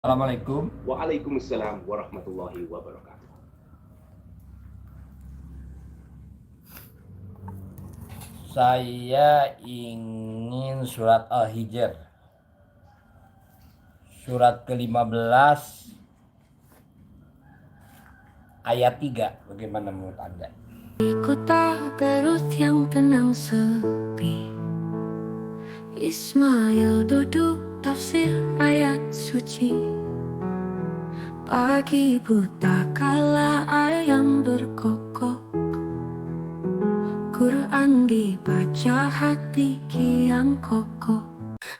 Assalamualaikum. Waalaikumsalam warahmatullahi wabarakatuh. Saya ingin surat Al-Hijr, surat ke-15 ayat 3. Bagaimana menurut Anda? Di kota Beirut yang tenang sepi, Ismail duduk tafsir ayat suci. Pagi buta kala ayam berkokok, Quran dibaca hati kian kokoh.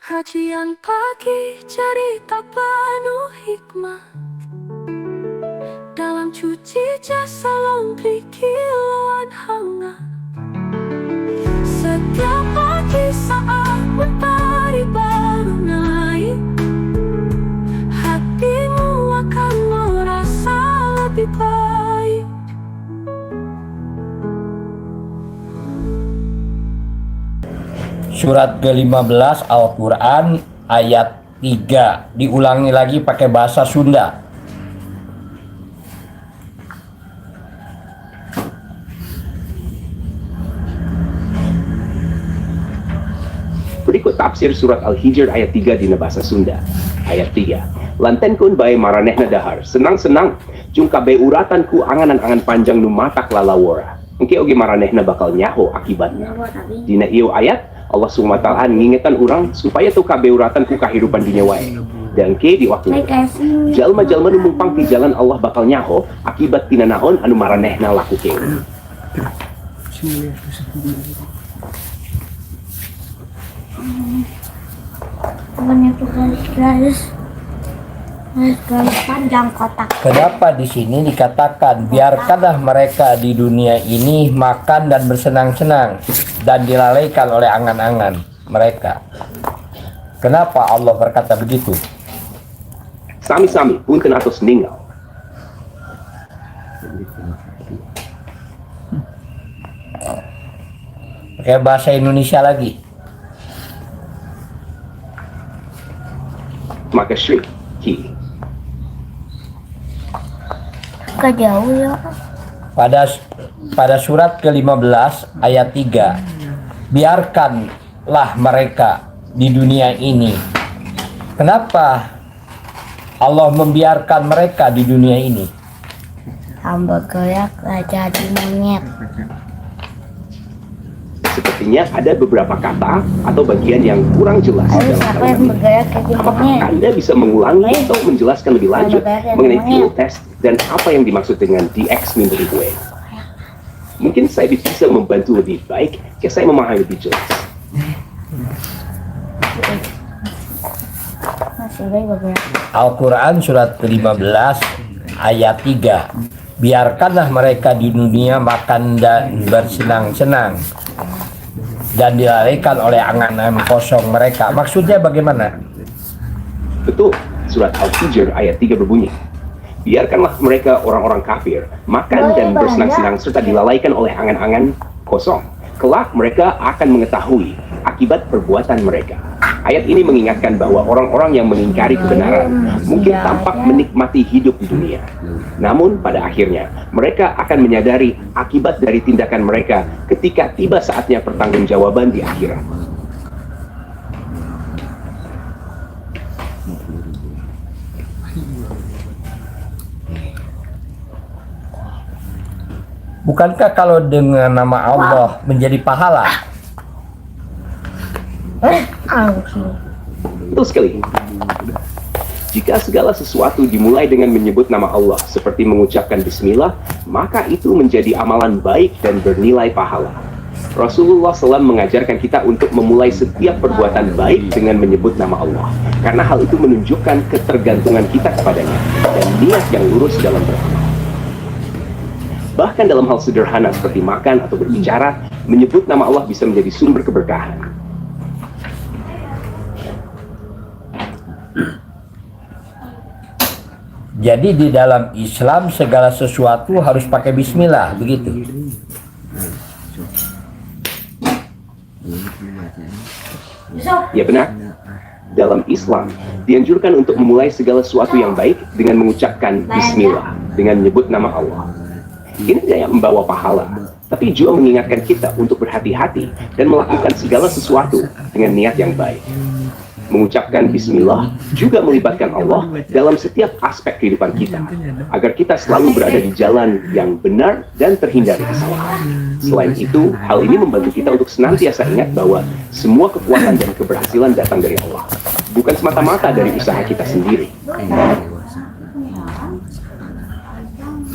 Kajian pagi cerita penuh hikmah, dalam cuci jasa laundry kiloan hangat. Setiap pagi saat mentari baru naik, hatimu akan merasa lebih baik. Surat ke-15 Al-Quran ayat 3. Diulangi lagi pakai bahasa Sunda. Berikut tafsir surat Al-Hijr ayat 3 di bahasa Sunda. Ayat 3. Lanten kun bae maranehna dahar, senang-senang, jungka be uratanku angan-angan panjang nu matak lalawora. Engke oge maranehna bakal nyaho akibatna. Dina ieu ayat, Allah SWT ngingetan urang supaya tuh kabe uratanku kahirupan dunia wae. Dan ke di waktu jalma-jalma nu mumpang ti jalan Allah bakal nyaho akibat tina naon anu maranehna lakukeun. Garis panjang kotak. Kenapa di sini dikatakan biarkanlah mereka di dunia ini makan dan bersenang-senang dan dilalaikan oleh angan-angan mereka? Kenapa Allah berkata begitu? Sami-sami punten atos ninggal. Pakai bahasa Indonesia lagi. Maka syrik ki. Gak jauh ya. Pada surat ke-15 ayat 3, biarkanlah mereka di dunia ini. Kenapa Allah membiarkan mereka di dunia ini? Hamba gerak gak jadi monyet. Sepertinya ada beberapa kata atau bagian yang kurang jelas Lalu dalam siapa kalimat yang ini. bergerak jadi Apakah monyet? Anda bisa mengulangi atau menjelaskan lebih lanjut Bergerak mengenai jadi field monyet. test dan apa yang dimaksud dengan DX memberi gue? Mungkin saya bisa membantu lebih baik jika saya memahami lebih jelas. Masih baik bergerak. Al-Quran surat ke-15 ayat 3, biarkanlah mereka di dunia makan dan bersenang-senang dan dilalaikan oleh angan-angan kosong mereka. Maksudnya bagaimana? Betul, surat Al-Hijr ayat 3 berbunyi, biarkanlah mereka orang-orang kafir makan dan bersenang-senang serta dilalaikan oleh angan-angan kosong. Kelak mereka akan mengetahui akibat perbuatan mereka. Ayat ini mengingatkan bahwa orang-orang yang mengingkari kebenaran mungkin tampak menikmati hidup di dunia. Namun pada akhirnya mereka akan menyadari akibat dari tindakan mereka ketika tiba saatnya pertanggungjawaban di akhirat. Bukankah kalau dengan nama Allah menjadi pahala? Betul sekali. Jika segala sesuatu dimulai dengan menyebut nama Allah seperti mengucapkan bismillah, maka itu menjadi amalan baik dan bernilai pahala. Rasulullah SAW mengajarkan kita untuk memulai setiap perbuatan baik dengan menyebut nama Allah, karena hal itu menunjukkan ketergantungan kita kepadanya dan niat yang lurus dalam beramal. Bahkan dalam hal sederhana seperti makan atau berbicara, menyebut nama Allah bisa menjadi sumber keberkahan. Jadi di dalam Islam segala sesuatu harus pakai bismillah, begitu. Ya benar. dalam Islam dianjurkan untuk memulai segala sesuatu yang baik dengan mengucapkan Bismillah, dengan menyebut nama Allah. Ini tidak membawa pahala, tapi juga mengingatkan kita untuk berhati-hati dan melakukan segala sesuatu dengan niat yang baik. Mengucapkan Bismillah juga melibatkan Allah dalam setiap aspek kehidupan kita, agar kita selalu berada di jalan yang benar dan terhindar dari kesalahan. Selain itu, hal ini membantu kita untuk senantiasa ingat bahwa semua kekuatan dan keberhasilan datang dari Allah, bukan semata-mata dari usaha kita sendiri.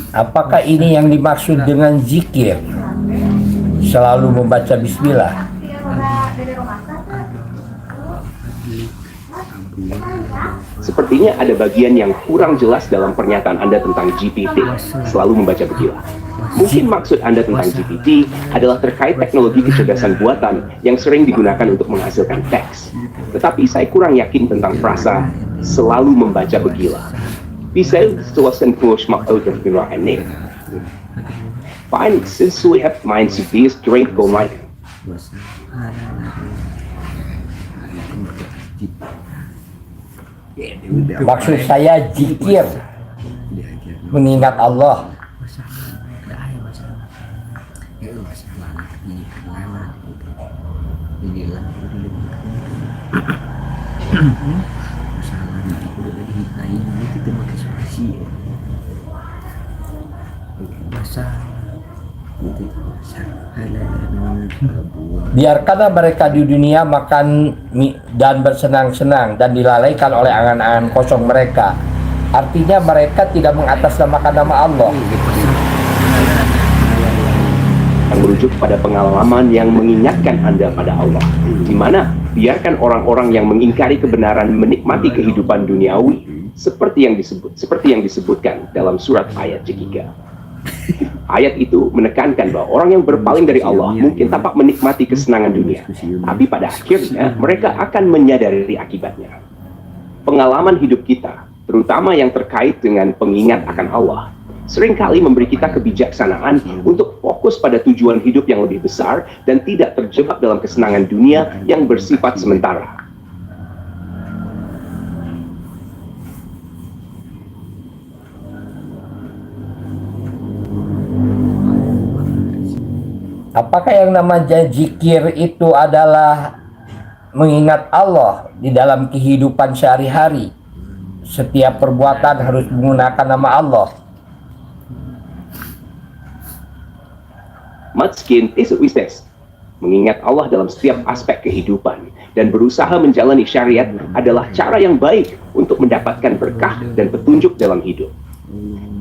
Apakah ini yang dimaksud dengan zikir? Selalu membaca Bismillah. Sepertinya ada bagian yang kurang jelas dalam pernyataan Anda tentang GPT, selalu membaca Bismillah. Mungkin maksud Anda tentang GPT adalah terkait teknologi kecerdasan buatan yang sering digunakan untuk menghasilkan teks. Tetapi saya kurang yakin tentang frasa selalu membaca Bismillah. Bisa seluaskan push makhluk Bismillah ini. Fine, since we have minds to be straight go right. Maksud saya zikir, mengingat Allah. Biarkanlah mereka di dunia makan dan bersenang-senang dan dilalaikan oleh angan-angan kosong mereka. Artinya mereka tidak mengatasnamakan nama Allah. Yang merujuk pada pengalaman yang mengingatkan Anda pada Allah, di mana biarkan orang-orang yang mengingkari kebenaran menikmati kehidupan duniawi seperti yang disebutkan dalam surat ayat ketiga. Ayat itu menekankan bahwa orang yang berpaling dari Allah mungkin tampak menikmati kesenangan dunia, tapi pada akhirnya mereka akan menyadari akibatnya. Pengalaman hidup kita, terutama yang terkait dengan pengingat akan Allah, seringkali memberi kita kebijaksanaan untuk fokus pada tujuan hidup yang lebih besar dan tidak terjebak dalam kesenangan dunia yang bersifat sementara. Apakah yang namanya zikir itu adalah mengingat Allah di dalam kehidupan sehari-hari? Setiap perbuatan harus menggunakan nama Allah. Matskin Isuises, mengingat Allah dalam setiap aspek kehidupan dan berusaha menjalani syariat adalah cara yang baik untuk mendapatkan berkah dan petunjuk dalam hidup.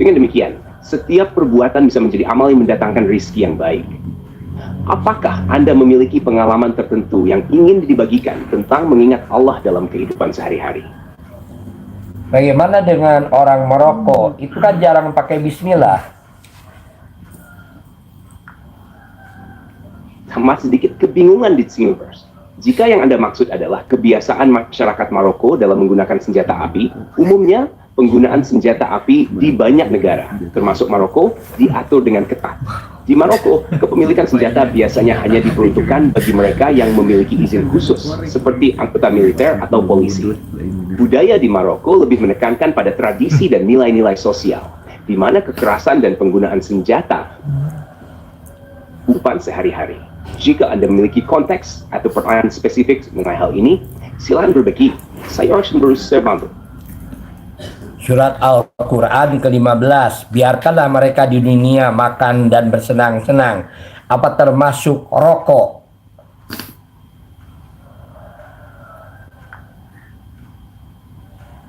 Dengan demikian, setiap perbuatan bisa menjadi amal yang mendatangkan rizki yang baik. Apakah Anda memiliki pengalaman tertentu yang ingin dibagikan tentang mengingat Allah dalam kehidupan sehari-hari? Bagaimana dengan orang Maroko? Itu kan jarang pakai Bismillah. Sama sedikit kebingungan di Singapura. Jika yang Anda maksud adalah kebiasaan masyarakat Maroko dalam menggunakan senjata api, umumnya penggunaan senjata api di banyak negara, termasuk Maroko, diatur dengan ketat. Di Maroko, kepemilikan senjata biasanya hanya diperuntukkan bagi mereka yang memiliki izin khusus, seperti anggota militer atau polisi. Budaya di Maroko lebih menekankan pada tradisi dan nilai-nilai sosial, di mana kekerasan dan penggunaan senjata kehidupan sehari-hari. Jika Anda memiliki konteks atau pertanyaan spesifik mengenai hal ini, silakan berbagi. Saya akan berusaha bantu. Surat Al-Quran ke-15, biarkanlah mereka di dunia makan dan bersenang-senang. Apa termasuk rokok?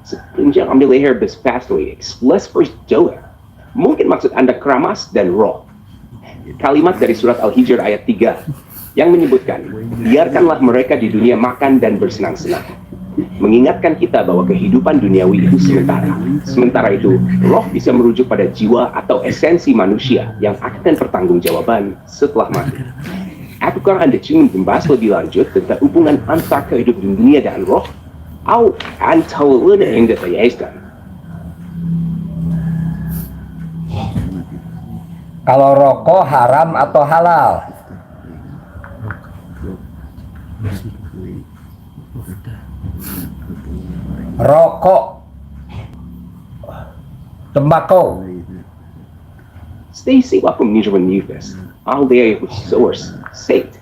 Sepenjak ambil leher berpastry, express first doa. Mungkin maksud Anda keramas dan roh. Kalimat dari surat Al-Hijr ayat 3 yang menyebutkan, biarkanlah mereka di dunia makan dan bersenang-senang. Mengingatkan kita bahwa kehidupan duniawi itu sementara. Sementara itu, roh bisa merujuk pada jiwa atau esensi manusia yang akan bertanggungjawaban setelah mati. Apakah Anda ingin membahas lebih lanjut tentang hubungan antara kehidupan dunia dan roh? Atau antara yang dijelaskan? Kalau rokok haram atau halal? rokok, tembakau. Stay safe from Nijwan Newfest. All day with source, safe.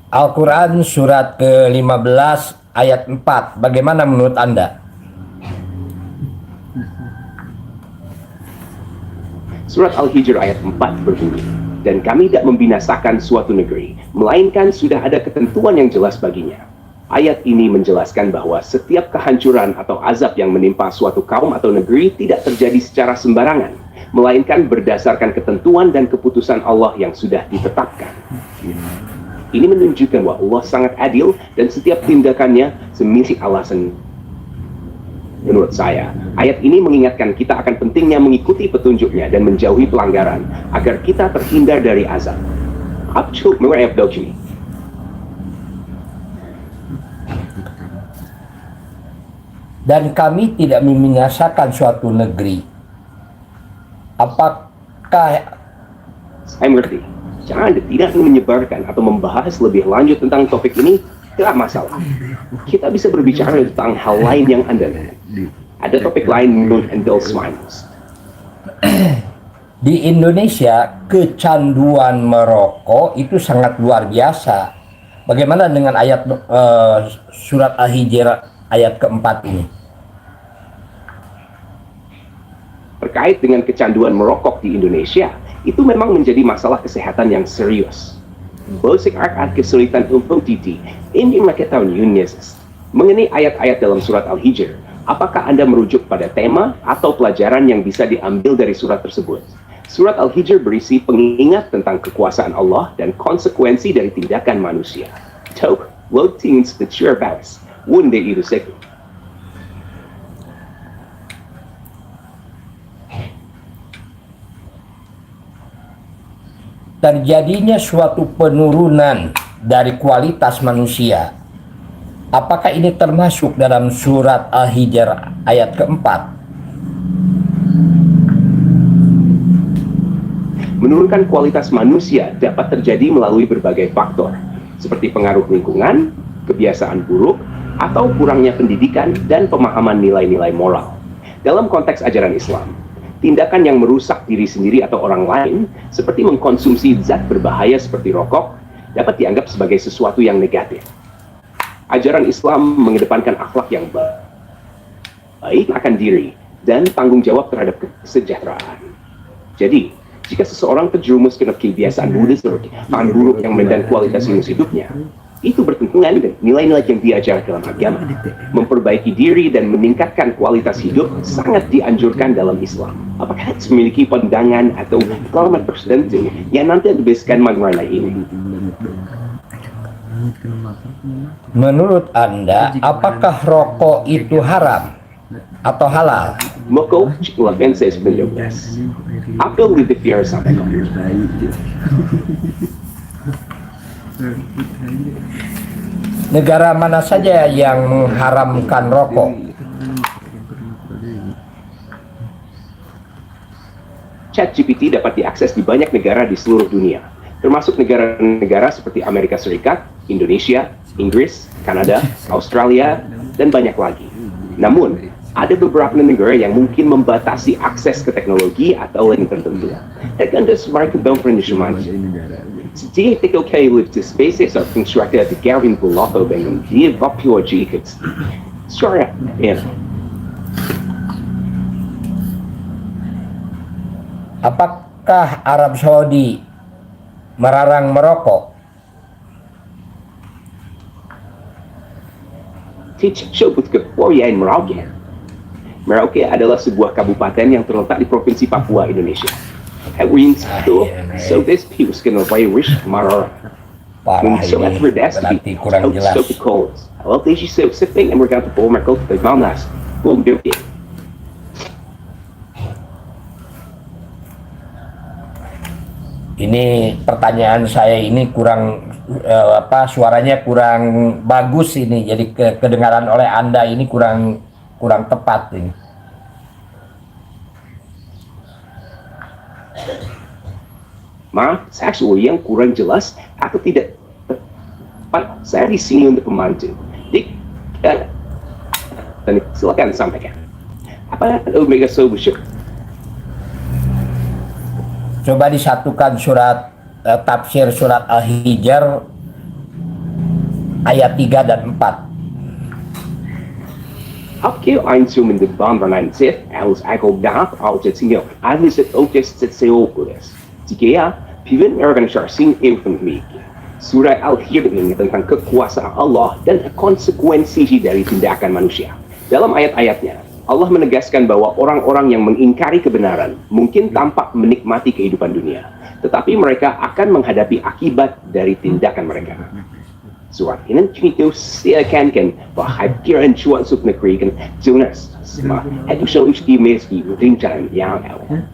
Al-Quran surat ke-15 ayat 4. Bagaimana menurut Anda? Surat Al-Hijr ayat 4 berbunyi, dan kami tidak membinasakan suatu negeri, melainkan sudah ada ketentuan yang jelas baginya. Ayat ini menjelaskan bahwa setiap kehancuran atau azab yang menimpa suatu kaum atau negeri tidak terjadi secara sembarangan, melainkan berdasarkan ketentuan dan keputusan Allah yang sudah ditetapkan. Ini menunjukkan bahwa Allah sangat adil dan setiap tindakannya semiliki alasan. Menurut saya, ayat ini mengingatkan kita akan pentingnya mengikuti petunjuknya dan menjauhi pelanggaran agar kita terhindar dari azab. Abcuk merayap dokini. Dan kami tidak membinasakan suatu negeri. Apakah Saya mengerti. Jangan tidak menyebarkan atau membahas lebih lanjut tentang topik ini, tidak masalah. Kita bisa berbicara tentang hal lain yang Anda lihat. Ada topik lain menurut Endelsmans. di Indonesia kecanduan merokok itu sangat luar biasa? Bagaimana dengan ayat surat Al-Hijr ayat keempat ini? Terkait dengan kecanduan merokok di Indonesia, itu memang menjadi masalah kesehatan yang serius. Bosik akan kesulitan untuk ini mereka tahun Yunis. Mengenai ayat-ayat dalam surat Al-Hijr, apakah Anda merujuk pada tema atau pelajaran yang bisa diambil dari surat tersebut? Surat Al-Hijr berisi pengingat tentang kekuasaan Allah dan konsekuensi dari tindakan manusia. Tok, lo teens the sure bags, wunde itu seku. Terjadinya suatu penurunan dari kualitas manusia. Apakah ini termasuk dalam surat Al-Hijr ayat keempat? Menurunkan kualitas manusia dapat terjadi melalui berbagai faktor, seperti pengaruh lingkungan, kebiasaan buruk, atau kurangnya pendidikan dan pemahaman nilai-nilai moral. Dalam konteks ajaran Islam, tindakan yang merusak diri sendiri atau orang lain, seperti mengkonsumsi zat berbahaya seperti rokok, dapat dianggap sebagai sesuatu yang negatif. Ajaran Islam mengedepankan akhlak yang baik akan diri dan tanggung jawab terhadap kesejahteraan. Jadi, jika seseorang terjerumus ke kebiasaan buruk yang mendan kualitas hidupnya, itu bertentangan dengan nilai-nilai yang diajarkan dalam agama. Memperbaiki diri dan meningkatkan kualitas hidup sangat dianjurkan dalam Islam. Apakah memiliki pandangan atau pengalaman tertentu yang nanti dibiskan mengenai ini? Menurut Anda, apakah rokok itu haram atau halal? Moko Lapenses 19. Apa yang dipikir sampai Negara mana saja yang mengharamkan rokok? ChatGPT dapat diakses di banyak negara di seluruh dunia, termasuk negara-negara seperti Amerika Serikat, Indonesia, Inggris, Kanada, Australia, dan banyak lagi. Namun, ada beberapa negara yang mungkin membatasi akses ke teknologi atau lain tertentu. Dan sebagai penyusunan, setiap teknologi di spesies atau konstruksi di Gavin Bulato dengan dia vapor jiket. Sorry, Apakah Arab Saudi melarang merokok? Sebut ke Korea Merauke. Merauke adalah sebuah kabupaten yang terletak di Provinsi Papua, Indonesia. Hewins itu, so this people can Irish Marara. Parah So ini, berarti kurang jelas. Well, they just so sipping and we're going to pull my coat to Malnas. Boom, do it. Ini pertanyaan saya ini kurang suaranya kurang bagus ini, jadi kedengaran oleh Anda ini kurang tepat ini. Maaf, seksual yang kurang jelas atau tidak tepat, saya di sini untuk membantu. Dan silakan sampaikan. Apa Omega Soul Syuk? Coba disatukan surat tafsir surat Al-Hijr ayat 3 dan 4. Apke einzoomen de bandbreedte als eigenlijk daar altijd zien. Alles het ook is het zo goed is. Jika pilihan organisasi ekonomi Surah Al-Hijr ini tentang kekuasaan Allah dan konsekuensi dari tindakan manusia. Dalam ayat-ayatnya, Allah menegaskan bahwa orang-orang yang mengingkari kebenaran mungkin tampak menikmati kehidupan dunia, tetapi mereka akan menghadapi akibat dari tindakan mereka. Surat ini itu silakan bahkan suatu negeri kan Jonas semua itu solusi meski rencana yang awal.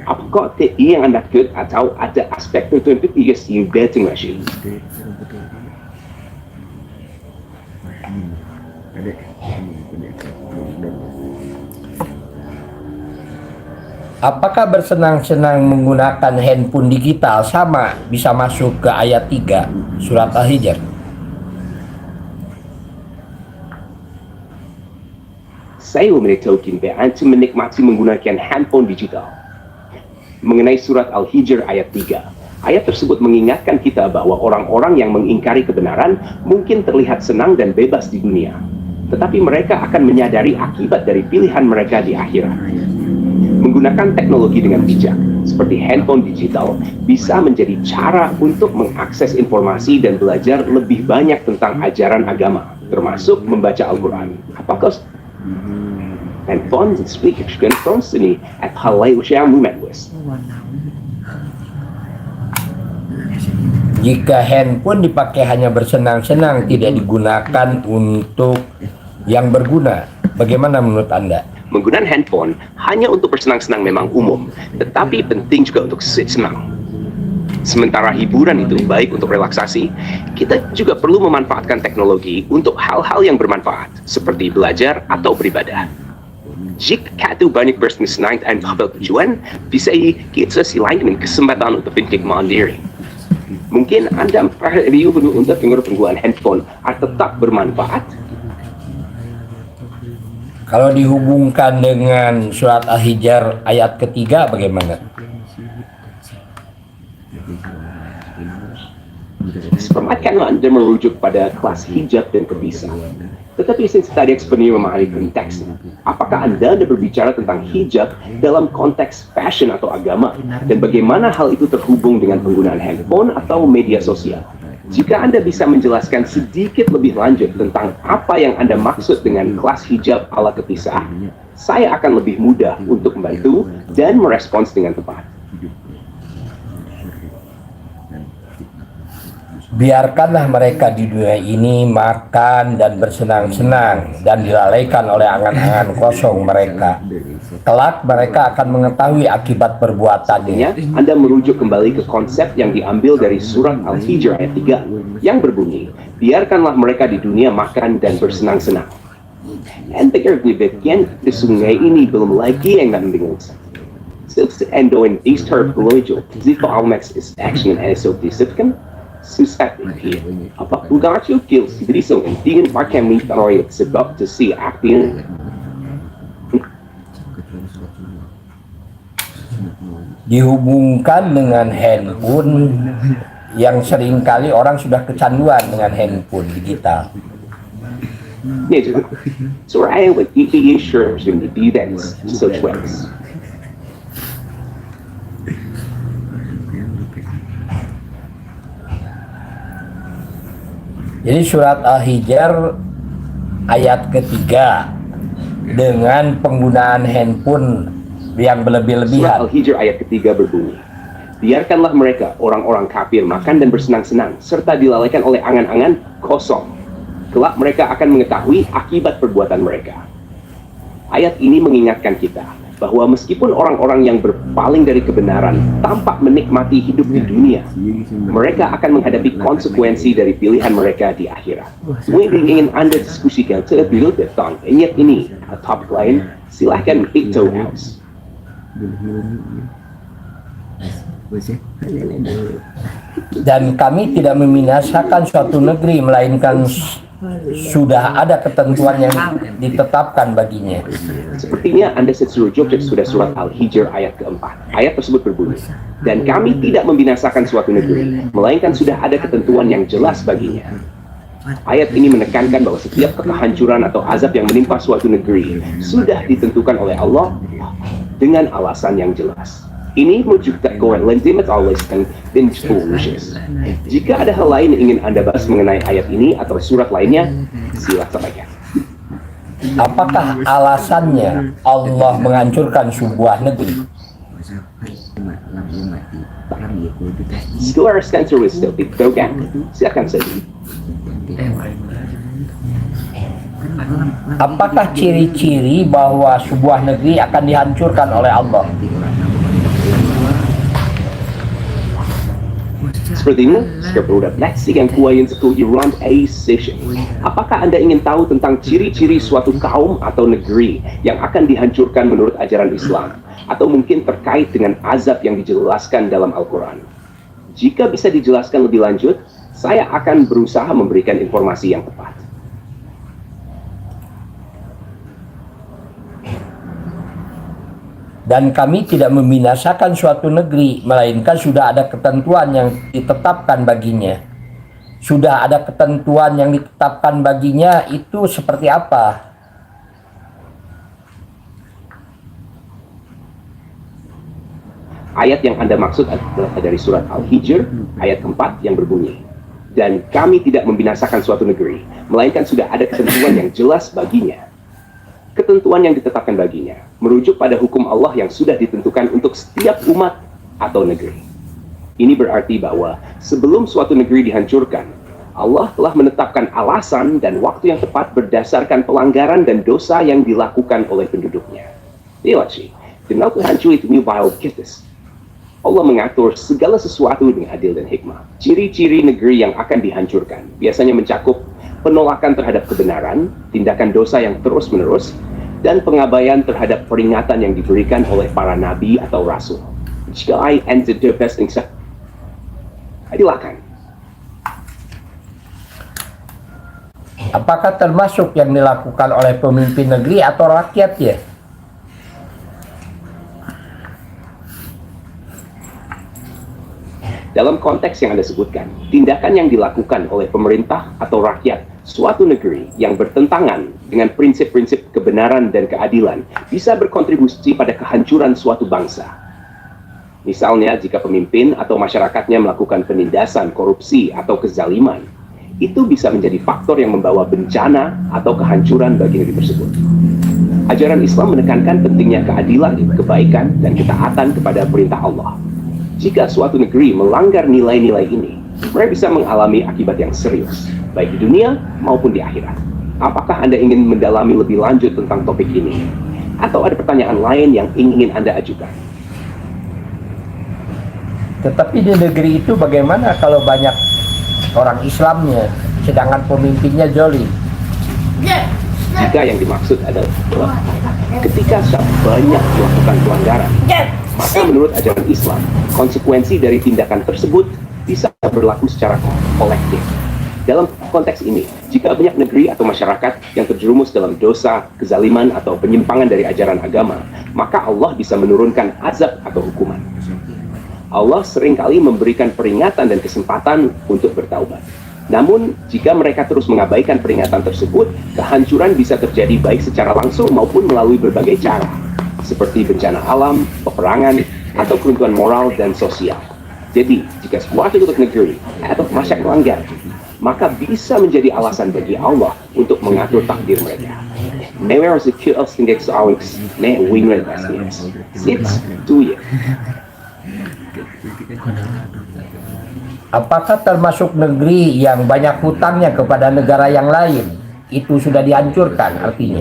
Apakah yang Anda ikut atau ada aspek tertentu yang dating masih? Apakah bersenang-senang menggunakan handphone digital sama bisa masuk ke ayat 3 surat Al-Hijr? Saya menetokin antum menikmati menggunakan handphone digital. Mengenai surat Al-Hijr ayat 3. Ayat tersebut mengingatkan kita bahwa orang-orang yang mengingkari kebenaran mungkin terlihat senang dan bebas di dunia. Tetapi mereka akan menyadari akibat dari pilihan mereka di akhirat. Menggunakan teknologi dengan bijak, seperti handphone digital, bisa menjadi cara untuk mengakses informasi dan belajar lebih banyak tentang ajaran agama, termasuk membaca Al-Quran. Apakah handphone dan speaker kan sini at halai usia movement west. Jika handphone dipakai hanya bersenang-senang, tidak digunakan untuk yang berguna, bagaimana menurut Anda? Menggunakan handphone hanya untuk bersenang-senang memang umum, tetapi penting juga untuk senang. Sementara hiburan itu baik untuk relaksasi, kita juga perlu memanfaatkan teknologi untuk hal-hal yang bermanfaat, seperti belajar atau beribadah. Jika itu banyak bersenang-senang dan tujuan, bisa kita silangkan kesempatan untuk fikir mandiri. Mungkin Anda perlu untuk penggunaan handphone atau tetap bermanfaat. Kalau dihubungkan dengan surat Al-Hijr ayat ketiga bagaimana? Sepermatkanlah Anda merujuk pada kelas hijab dan kebisa. Tetapi since tadi ekspernya memahami konteksnya, apakah Anda berbicara tentang hijab dalam konteks fashion atau agama? Dan bagaimana hal itu terhubung dengan penggunaan handphone atau media sosial? Jika Anda bisa menjelaskan sedikit lebih lanjut tentang apa yang Anda maksud dengan kelas hijab ala kepisah, saya akan lebih mudah untuk membantu dan merespons dengan tepat. Biarkanlah mereka di dunia ini makan dan bersenang-senang dan dilalaikan oleh angan-angan kosong mereka. Kelak mereka akan mengetahui akibat perbuatannya. Anda merujuk kembali ke konsep yang diambil dari surat Al-Hijr ayat 3 yang berbunyi, biarkanlah mereka di dunia makan dan bersenang-senang. En bagian di sungai ini belum lagi yang bingung. And in these terms muncul, jika Almax is action and so disipkan, susah dikir. Apa pugacu kil sidrisong and tingin pakai mintaroy sebab to see acting. Dihubungkan dengan handphone yang seringkali orang sudah kecanduan dengan handphone digital. So I would be sure to do that such ways. Jadi surat Al-Hijr ayat ketiga dengan penggunaan handphone yang Surat berlebih-lebihan. Al-Hijr ayat ketiga berbunyi, biarkanlah mereka orang-orang kafir makan dan bersenang-senang serta dilalaikan oleh angan-angan kosong. Kelak mereka akan mengetahui akibat perbuatan mereka. Ayat ini mengingatkan kita bahwa meskipun orang-orang yang berpaling dari kebenaran tampak menikmati hidup di dunia, mereka akan menghadapi konsekuensi dari pilihan mereka di akhirat. Mungkin ingin Anda diskusikan terlebih tentang ayat ini atau topik lain, silahkan Picto House. Dan kami tidak membinasakan suatu negeri, melainkan sudah ada ketentuan yang ditetapkan baginya. Sepertinya Anda setuju sudah surat Al-Hijr ayat keempat. Ayat tersebut berbunyi, dan kami tidak membinasakan suatu negeri, melainkan sudah ada ketentuan yang jelas baginya. Ayat ini menekankan bahwa setiap kehancuran atau azab yang menimpa suatu negeri sudah ditentukan oleh Allah dengan alasan yang jelas. Ini menunjukkan kewenangan Allah dan foolishness. Jika ada hal lain yang ingin Anda bahas mengenai ayat ini atau surat lainnya, silakan sampaikan. Apakah alasannya Allah menghancurkan sebuah negeri? Scholar Spencer with Topik Dogan, silakan saja. Apakah ciri-ciri bahwa sebuah negeri akan dihancurkan oleh Allah? Sepertinya, sekepada Lexi yang kuayin sekolah Iran A session. Apakah Anda ingin tahu tentang ciri-ciri suatu kaum atau negeri yang akan dihancurkan menurut ajaran Islam? Atau mungkin terkait dengan azab yang dijelaskan dalam Al-Quran? Jika bisa dijelaskan lebih lanjut, saya akan berusaha memberikan informasi yang tepat. Dan kami tidak membinasakan suatu negeri, melainkan sudah ada ketentuan yang ditetapkan baginya. Sudah ada ketentuan yang ditetapkan baginya, itu seperti apa? Ayat yang Anda maksud adalah dari surat Al-Hijr, ayat keempat yang berbunyi, dan kami tidak membinasakan suatu negeri, melainkan sudah ada ketentuan yang jelas baginya. Ketentuan yang ditetapkan baginya merujuk pada hukum Allah yang sudah ditentukan untuk setiap umat atau negeri. Ini berarti bahwa sebelum suatu negeri dihancurkan, Allah telah menetapkan alasan dan waktu yang tepat berdasarkan pelanggaran dan dosa yang dilakukan oleh penduduknya. Lihat sih, dengan hancur itu wild kisses. Allah mengatur segala sesuatu dengan adil dan hikmah. Ciri-ciri negeri yang akan dihancurkan biasanya mencakup penolakan terhadap kebenaran, tindakan dosa yang terus-menerus, dan pengabaian terhadap peringatan yang diberikan oleh para nabi atau rasul. Jika I ended the best things, dilakukan. Apakah termasuk yang dilakukan oleh pemimpin negeri atau rakyatnya? Dalam konteks yang Anda sebutkan, tindakan yang dilakukan oleh pemerintah atau rakyat suatu negeri yang bertentangan dengan prinsip-prinsip kebenaran dan keadilan bisa berkontribusi pada kehancuran suatu bangsa. Misalnya, jika pemimpin atau masyarakatnya melakukan penindasan, korupsi, atau kezaliman, itu bisa menjadi faktor yang membawa bencana atau kehancuran bagi negeri tersebut. Ajaran Islam menekankan pentingnya keadilan, kebaikan, dan ketaatan kepada perintah Allah. Jika suatu negeri melanggar nilai-nilai ini, mereka bisa mengalami akibat yang serius, baik di dunia maupun di akhirat. Apakah Anda ingin mendalami lebih lanjut tentang topik ini? Atau ada pertanyaan lain yang ingin Anda ajukan? Tetapi di negeri itu bagaimana kalau banyak orang Islamnya, sedangkan pemimpinnya zalim? Jika yang dimaksud adalah ketika banyak melakukan pelanggaran, maka menurut ajaran Islam, konsekuensi dari tindakan tersebut bisa berlaku secara kolektif. Dalam konteks ini, jika banyak negeri atau masyarakat yang terjerumus dalam dosa, kezaliman, atau penyimpangan dari ajaran agama, maka Allah bisa menurunkan azab atau hukuman. Allah seringkali memberikan peringatan dan kesempatan untuk bertaubat. Namun, jika mereka terus mengabaikan peringatan tersebut, kehancuran bisa terjadi baik secara langsung maupun melalui berbagai cara, seperti bencana alam, peperangan, atau keruntuhan moral dan sosial. Jadi, jika suatu negeri atau masyarakat melanggar, maka bisa menjadi alasan bagi Allah untuk mengatur takdir mereka. Apakah termasuk negeri yang banyak hutangnya kepada negara yang lain? Itu sudah dihancurkan artinya.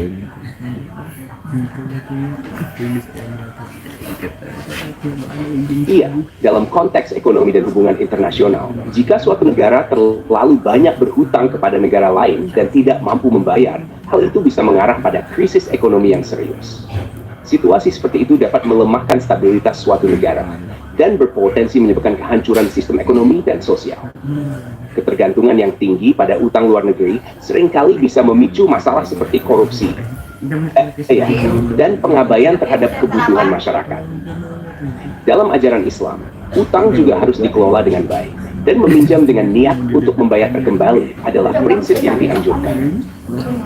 Iya, dalam konteks ekonomi dan hubungan internasional, jika suatu negara terlalu banyak berhutang kepada negara lain dan tidak mampu membayar, hal itu bisa mengarah pada krisis ekonomi yang serius. Situasi seperti itu dapat melemahkan stabilitas suatu negara. dan berpotensi menyebabkan kehancuran sistem ekonomi dan sosial. Ketergantungan yang tinggi pada utang luar negeri seringkali bisa memicu masalah seperti korupsi dan pengabaian terhadap kebutuhan masyarakat. Dalam ajaran Islam, utang juga harus dikelola dengan baik, dan meminjam dengan niat untuk membayar kembali adalah prinsip yang dianjurkan.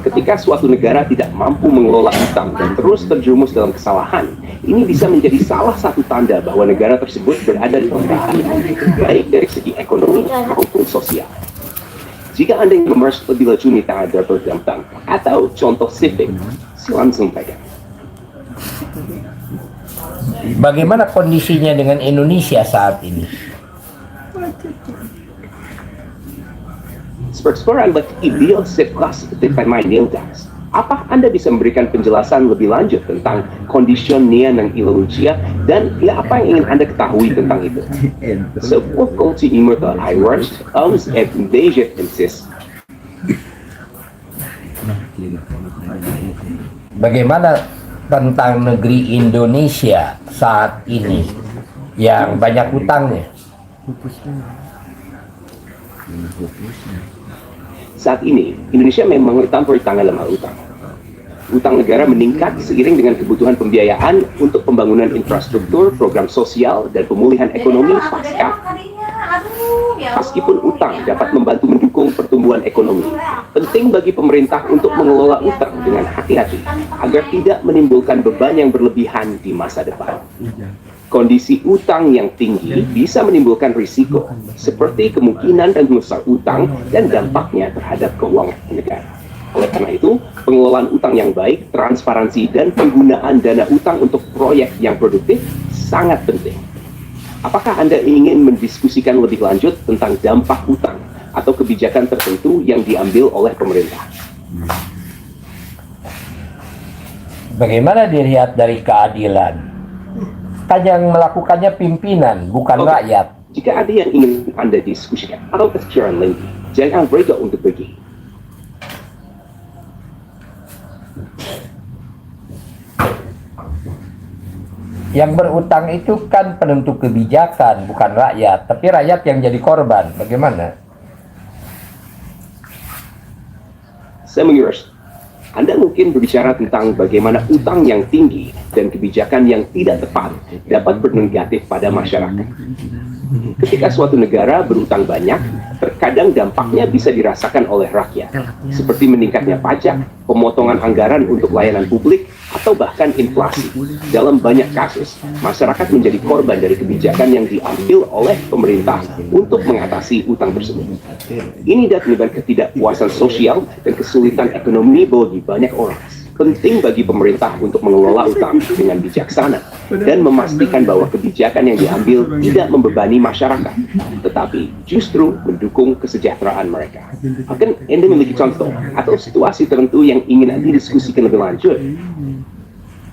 Ketika suatu negara tidak mampu mengelola utang dan terus terjerumus dalam kesalahan, ini bisa menjadi salah satu tanda bahwa negara tersebut berada di bahaya, baik dari segi ekonomi maupun sosial. Jika Anda ingin membahas lebih lanjut tentang berutang atau contoh spesifik, silakan sampaikan. Bagaimana kondisinya dengan Indonesia saat ini? Seperti adalah ideal sekelas pemain Nildas. Apa Anda bisa memberikan penjelasan lebih lanjut tentang kondisionnya ng Indonesia dan apa yang ingin Anda ketahui tentang itu? Sebuah kultur imut Irish owns and invasion insist. Bagaimana tentang negeri Indonesia saat ini yang banyak utangnya? Saat ini, Indonesia memang tangan lemah utang. Utang negara meningkat seiring dengan kebutuhan pembiayaan untuk pembangunan infrastruktur, program sosial, dan pemulihan ekonomi pasca. Meskipun utang dapat membantu mendukung pertumbuhan ekonomi, penting bagi pemerintah untuk mengelola utang dengan hati-hati agar tidak menimbulkan beban yang berlebihan di masa depan. Kondisi utang yang tinggi bisa menimbulkan risiko, seperti kemungkinan dan besar utang dan dampaknya terhadap keuangan negara. Oleh karena itu, pengelolaan utang yang baik, transparansi, dan penggunaan dana utang untuk proyek yang produktif sangat penting. Apakah Anda ingin mendiskusikan lebih lanjut tentang dampak utang atau kebijakan tertentu yang diambil oleh pemerintah? Bagaimana dilihat dari keadilan? Kan yang melakukannya pimpinan, bukan rakyat. Jika ada yang ingin Anda diskusikan atau secara lagi, jangan bergerak untuk pergi. Yang berutang itu kan penentu kebijakan, bukan rakyat. Tapi rakyat yang jadi korban. Bagaimana? Saya mengira Anda mungkin berbicara tentang bagaimana utang yang tinggi dan kebijakan yang tidak tepat dapat bernegatif pada masyarakat. Ketika suatu negara berutang banyak, terkadang dampaknya bisa dirasakan oleh rakyat, seperti meningkatnya pajak, pemotongan anggaran untuk layanan publik, atau bahkan inflasi. Dalam banyak kasus, masyarakat menjadi korban dari kebijakan yang diambil oleh pemerintah untuk mengatasi utang tersebut. Ini dapat menyebabkan ketidakpuasan sosial dan kesulitan ekonomi bagi banyak orang. Penting bagi pemerintah untuk mengelola utang dengan bijaksana dan memastikan bahwa kebijakan yang diambil tidak membebani masyarakat, tetapi justru mendukung kesejahteraan mereka. Akan Anda memiliki contoh atau situasi tertentu yang ingin Anda diskusikan lebih lanjut?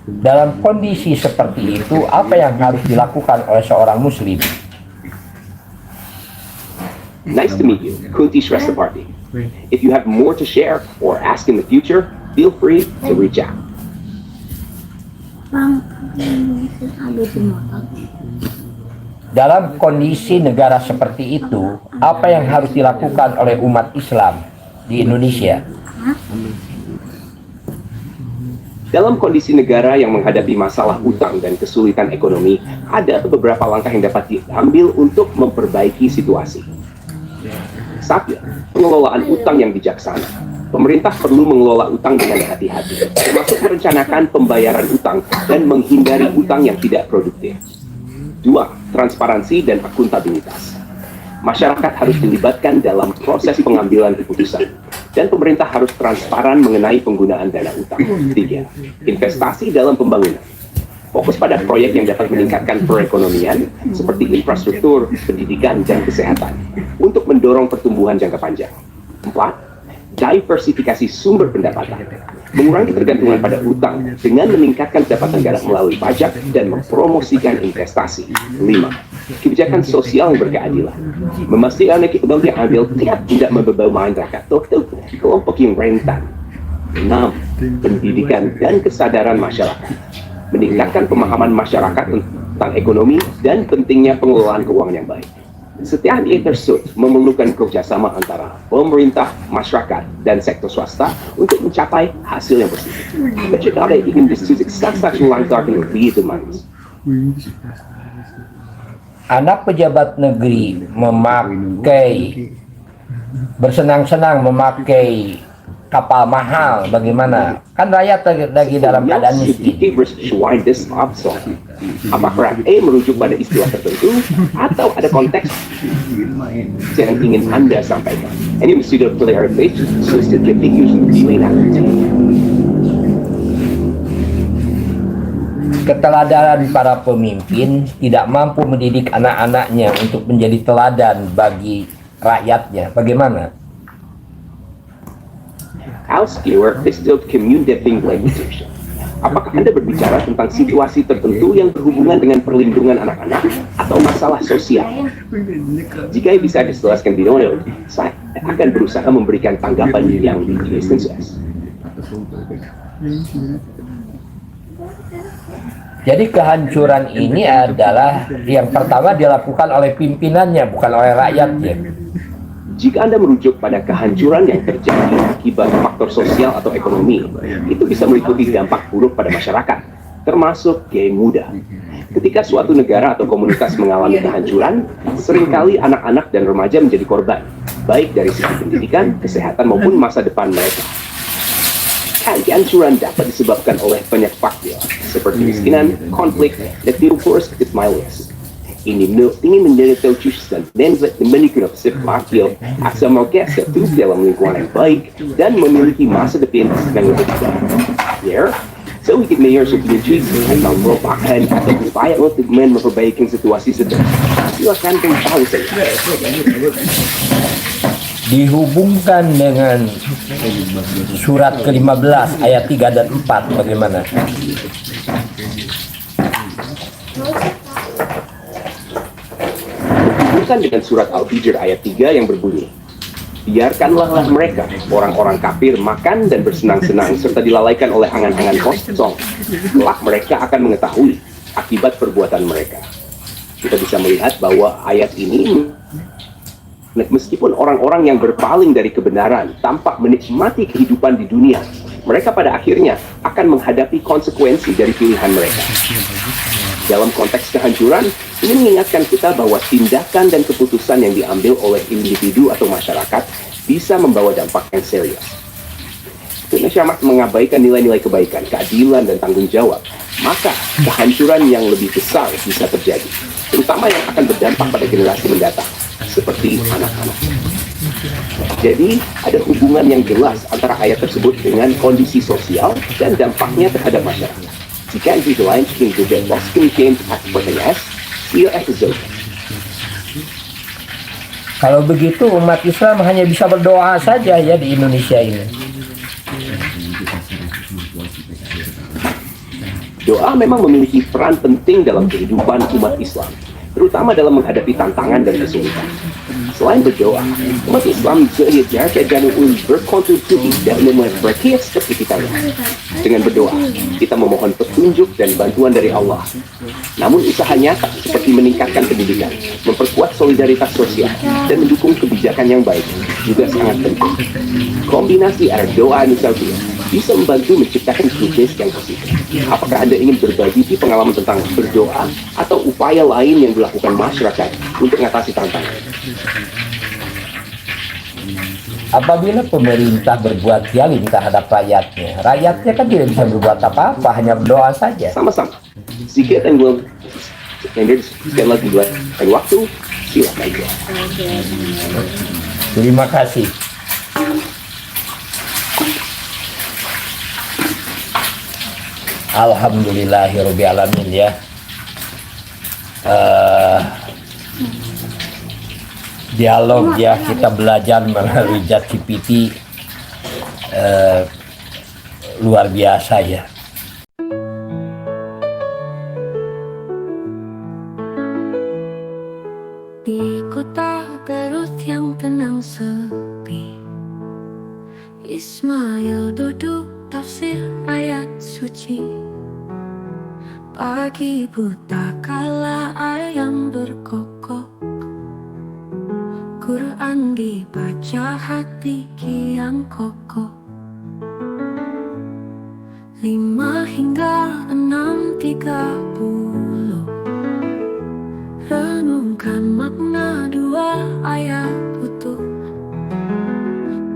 Dalam kondisi seperti itu, apa yang harus dilakukan oleh seorang muslim? Nice to meet you, Kunti Shrestapati. If you have more to share or ask in the future, feel free to reach out. Dalam kondisi negara seperti itu, apa yang harus dilakukan oleh umat Islam di Indonesia? Dalam kondisi negara yang menghadapi masalah utang dan kesulitan ekonomi, ada beberapa langkah yang dapat diambil untuk memperbaiki situasi. Satu, pengelolaan utang yang bijaksana. Pemerintah perlu mengelola utang dengan hati-hati, termasuk merencanakan pembayaran utang dan menghindari utang yang tidak produktif. Dua, transparansi dan akuntabilitas. Masyarakat harus dilibatkan dalam proses pengambilan keputusan, dan pemerintah harus transparan mengenai penggunaan dana utang. Tiga, investasi dalam pembangunan. Fokus pada proyek yang dapat meningkatkan perekonomian, seperti infrastruktur, pendidikan, dan kesehatan, untuk mendorong pertumbuhan jangka panjang. Empat, diversifikasi sumber pendapatan, mengurangi ketergantungan pada utang dengan meningkatkan pendapatan negara melalui pajak dan mempromosikan investasi. 5. Kebijakan sosial yang berkeadilan, memastikan kebijakan yang ambil tidak membebani rakyat atau kelompok yang rentan. 6. Pendidikan dan kesadaran masyarakat, meningkatkan pemahaman masyarakat tentang ekonomi dan pentingnya pengelolaan keuangan yang baik. Setiap ayat tersebut memerlukan kerjasama antara pemerintah, masyarakat, dan sektor swasta untuk mencapai hasil yang positif. Jika ada ingin diskusi sukses melancarkan lebih manis. Anak pejabat negeri bersenang-senang memakai kapal mahal, bagaimana? Kan rakyat lagi dalam keadaan miskin. Apakah merujuk pada istilah tertentu atau ada konteks yang ingin Anda sampaikan? Ini sudah clear page, so sedikit Keteladanan para pemimpin tidak mampu mendidik anak-anaknya untuk menjadi teladan bagi rakyatnya. Bagaimana? Als keyword distilled communicating language. Apakah Anda berbicara tentang situasi tertentu yang berhubungan dengan perlindungan anak-anak atau masalah sosial? Jika bisa dijelaskan di note, saya akan berusaha memberikan tanggapan yang dijelaskan. Jadi kehancuran ini adalah yang pertama dilakukan oleh pimpinannya, bukan oleh rakyatnya. Jika Anda merujuk pada kehancuran yang terjadi akibat faktor sosial atau ekonomi, itu bisa meliputi dampak buruk pada masyarakat, termasuk geng muda. Ketika suatu negara atau komunitas mengalami kehancuran, seringkali anak-anak dan remaja menjadi korban, baik dari segi pendidikan, kesehatan, maupun masa depan mereka. Kehancuran dapat disebabkan oleh banyak faktor, seperti kemiskinan, konflik, dan virus ketismailis. Ini menentukan dan menikmati faktor asal mereka terus dalam lingkungan yang baik dan memiliki masa depan yang lebih baik. So we can measure substitusi atau merupakan atau upaya untuk memperbaiki situasi sedang. Silakan beritahu saya. Dihubungkan dengan surat ke-15 ayat 3 dan 4 bagaimana? Bukan dengan surat Al-Hijr ayat 3 yang berbunyi, biarkanlah mereka, orang-orang kafir, makan dan bersenang-senang serta dilalaikan oleh angan-angan kosong. Kelak mereka akan mengetahui akibat perbuatan mereka. Kita bisa melihat bahwa ayat ini, meskipun orang-orang yang berpaling dari kebenaran tampak menikmati kehidupan di dunia, mereka pada akhirnya akan menghadapi konsekuensi dari pilihan mereka. Dalam konteks kehancuran, ini mengingatkan kita bahwa tindakan dan keputusan yang diambil oleh individu atau masyarakat bisa membawa dampak yang serius. Indonesia mengabaikan nilai-nilai kebaikan, keadilan, dan tanggung jawab, maka kehancuran yang lebih besar bisa terjadi, terutama yang akan berdampak pada generasi mendatang, seperti anak-anak. Jadi, ada hubungan yang jelas antara ayat tersebut dengan kondisi sosial dan dampaknya terhadap masyarakat. Jika di lain juga Boston Games Expertise, see episode. Kalau begitu umat Islam hanya bisa berdoa saja ya di Indonesia ini. Doa memang memiliki peran penting dalam kehidupan umat Islam, terutama dalam menghadapi tantangan dan kesulitan. Selain berdoa, umat Islam diajarkan dan berkontribusi dalam memperbaiki aktivitasnya. Dengan berdoa, kita memohon petunjuk dan bantuan dari Allah. Namun usaha nyata seperti meningkatkan pendidikan, memperkuat solidaritas sosial, dan mendukung kebijakan yang baik juga sangat penting. Kombinasi antara doa dan tauhid bisa membantu menciptakan krisis yang positif. Apakah Anda ingin berbagi pengalaman tentang berdoa atau upaya lain yang dilakukan masyarakat untuk mengatasi tantangan? Apabila pemerintah berbuat zalim terhadap rakyatnya, rakyatnya kan tidak bisa berbuat apa-apa, hanya berdoa saja. Sama-sama. Sedikit dan belum sekali lagi buat waktu, silakan. Terima kasih. Alhamdulillahirobbilalamin ya. Dialog ya, kita belajar melalui ChatGPT luar biasa ya. Di kota Garut yang tenang sepi, Ismail duduk tafsir ayat suci. Pagi buta kala mengejar hati yang kokoh. 5 hingga 6:30. Renungkan makna 2 ayat utuh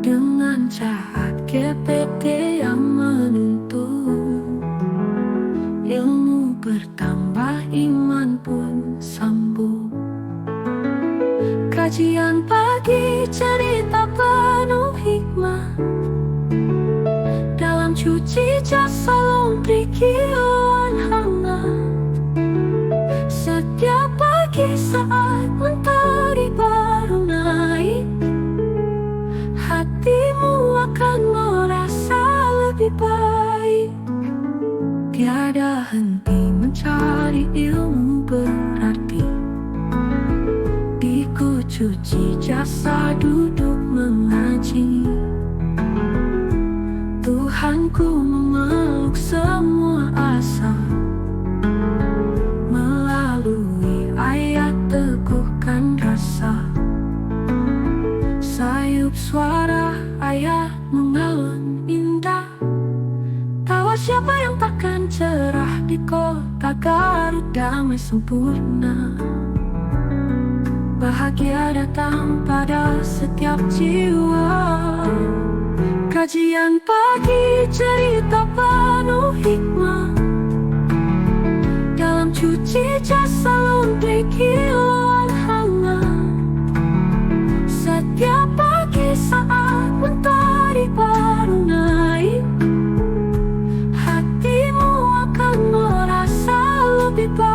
dengan cahaya GPT yang menuntun. Ilmu bertambah, iman pun sambung. Kajian pagi, cerita penuh hikmah. Dalam cuci jasa laundry kiloan hangat. Setiap pagi saat mentari baru naik, hatimu akan merasa lebih baik. Tiada henti mencari ilmu berarti. Biku cuci jasa, duduk mengaji. Tuhanku memeluk semua asa. Melalui ayat teguhkan rasa. Sayup suara ayat mengalun indah. Tawa siapa yang takkan cerah di kota Garut damai sempurna. Bahagia datang pada setiap jiwa. Kajian pagi, cerita penuh hikmah. Dalam cuci jasa laundry kiloan hangat. Setiap pagi saat mentari baru naik, hatimu akan merasa lebih baik.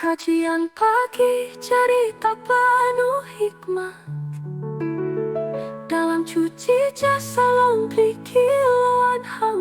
Kajian pagi, cerita penuh hikmah. Dalam cuci jasa laundry kiloan hangat.